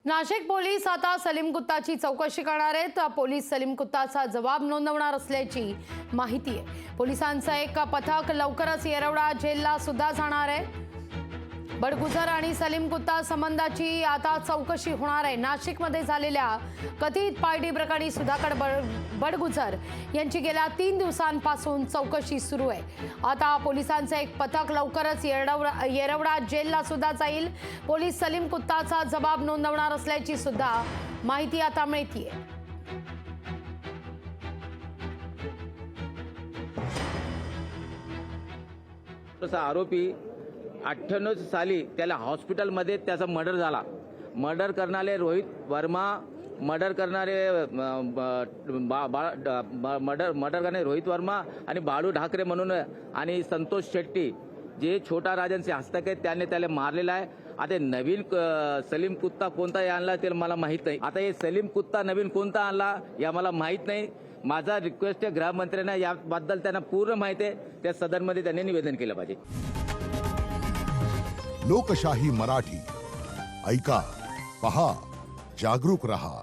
Nashik police आता सलीम कुत्ताची चौकशी करणार आहेत। पोलीस सलीम कुत्ताचा जबाब नोंदवणार असल्याची माहिती आहे। पोलिसांचं एक पथक लवकरच येरवडा जेलला सुद्धा जाणार आहे। बडगुजर आणि सलीम कुत्ता संबंधाची आता चौकशी होणार आहे। नाशिकमध्ये झालेल्या कथित पार्टी प्रकरणी सुधाकर बडगुजर यांची गेल्या 3 दिवसांपासून चौकशी सुरू आहे। आता पोलिसांचं एक पथक लवकरच येरवडा जेलला सुद्धा जाईल। पोलीस सलीम कुत्ताचा जबाब नोंदवणार असल्याची सुद्धा माहिती आता मिळतेय। आरोपी 98 साली त्याला हॉस्पिटलमध्ये त्याचा मर्डर झाला। मर्डर करणारे रोहित वर्मा, मर्डर करणारे रोहित वर्मा आणि बाळू ढाकरे म्हणून आणि संतोष शेट्टी जे छोटा राजांचे हस्तक आहेत त्याने त्याला मारलेला आहे। आता नवीन सलीम कुत्ता कोणता आणला ते मला माहित नाही। आता हे सलीम कुत्ता नवीन कोणता आणला या मला माहित नाही। माझा रिक्वेस्ट आहे गृहमंत्र्यांना याबद्दल त्यांना पूर्ण माहिती आहे, त्या सदनमध्ये त्यांनी निवेदन केलं पाहिजे। लोकशाही मराठी ऐका, पहा, जागरूक रहा।